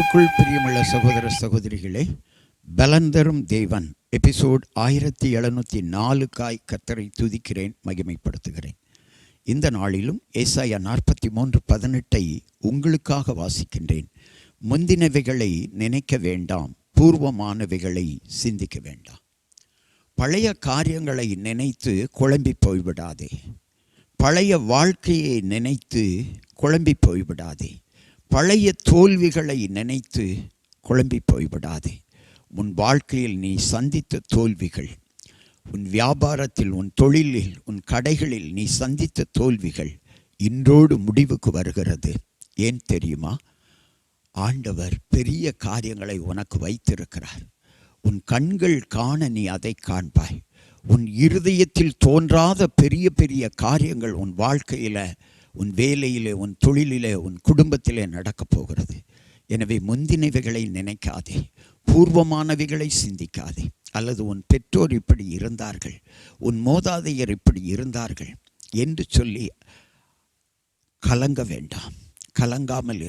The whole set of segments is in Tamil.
கிறிஸ்துவுக்குள் பிரியமுள்ள சகோதர சகோதரிகளே, பலன் தரும் தேவன் எபிசோட் 1704 கர்த்தரை துதிக்கிறேன், மகிமைப்படுத்துகிறேன். இந்த நாளிலும் ஏசாயா 43:18 உங்களுக்காக வாசிக்கின்றேன். முந்தினவைகளை நினைக்க வேண்டாம், பூர்வமானவைகளை சிந்திக்க வேண்டாம். பழைய காரியங்களை நினைத்து குழம்பி போய்விடாதே. பழைய வாழ்க்கையை நினைத்து குழம்பி போய்விடாதே. பழைய தோல்விகளை நினைத்து குழம்பி போய்விடாதே. உன் வாழ்க்கையில் நீ சந்தித்த தோல்விகள், உன் வியாபாரத்தில், உன் தொழிலில், உன் கடைகளில் நீ சந்தித்த தோல்விகள் இன்றோடு முடிவுக்கு வருகிறது. ஏன் தெரியுமா? ஆண்டவர் பெரிய காரியங்களை உனக்கு வைத்திருக்கிறார். உன் கண்கள் காண நீ அதை காண்பாய். உன் இருதயத்தில் தோன்றாத பெரிய பெரிய காரியங்கள் உன் வாழ்க்கையில், உன் வேலையிலே, உன் தொழிலிலே, உன் குடும்பத்திலே நடக்கப் போகிறது. எனவே முந்தினவைகளை நினைக்காதே, பூர்வமானவைகளை சிந்திக்காதே. அல்லது உன் பெற்றோர் இப்படி இருந்தார்கள், உன் மூதாதையர் இப்படி இருந்தார்கள் என்று சொல்லி கலங்க வேண்டாம். கலங்காமல்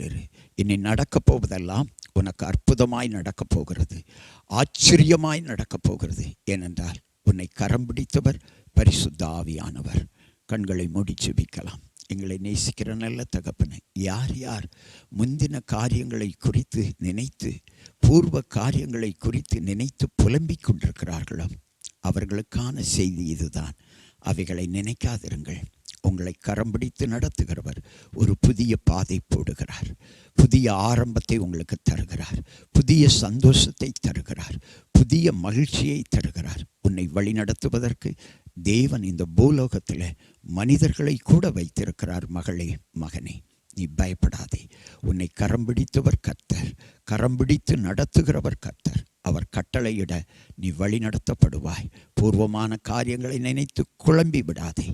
இரு. இனி நடக்கப் போவதெல்லாம் உனக்கு அற்புதமாய் நடக்கப் போகிறது, ஆச்சரியமாய் நடக்கப் போகிறது. ஏனென்றால் உன்னை கரம் பிடித்தவர் பரிசுத்த ஆவியானவர். கண்களை மூடி ஜெபிக்கலாம். எங்களை நேசிக்கிற நல்ல தகப்பனே, யார் யார் முந்தின காரியங்களை குறித்து நினைத்து, பூர்வ காரியங்களை குறித்து நினைத்து புலம்பிக் கொண்டிருக்கிறார்களோ அவர்களுக்கான செய்தி இதுதான். அவைகளை நினைக்காதிருங்கள். உங்களை கரம் பிடித்து நடத்துகிறவர் ஒரு புதிய பாதை போடுகிறார். புதிய ஆரம்பத்தை உங்களுக்கு தருகிறார். புதிய சந்தோஷத்தை தருகிறார். புதிய மகிழ்ச்சியை தருகிறார். உன்னை வழி நடத்துவதற்கு தேவன் இந்த பூலோகத்தில் மனிதர்களை கூட வைத்திருக்கிறார். மகளே, மகனே, நீ பயப்படாதே. உன்னை கரம் பிடித்தவர் கர்த்தர், கரம் பிடித்து நடத்துகிறவர் கர்த்தர். அவர் கட்டளையிட நீ வழி நடத்தப்படுவாய். பூர்வமான காரியங்களை நினைத்து குழம்பி விடாதே.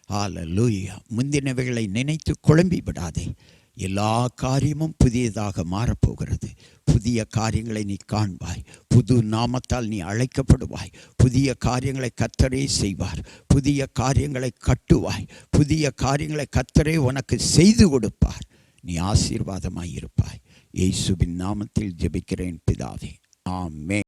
ஹல்லேலூயா. முந்தினவைகளை நினைத்து குழம்பி விடாதே. எல்லா காரியமும் புதியதாக மாறப்போகிறது. புதிய காரியங்களை நீ காண்பாய். புது நாமத்தால் நீ அழைக்கப்படுவாய். புதிய காரியங்களை கர்த்தரே செய்வார். புதிய காரியங்களை கட்டுவாய். புதிய காரியங்களை கர்த்தரே உனக்கு செய்து கொடுப்பார். நீ ஆசீர்வாதமாய் இருப்பாய். இயேசுவின் நாமத்தில் ஜெபிக்கிறேன் பிதாவே, ஆமென்.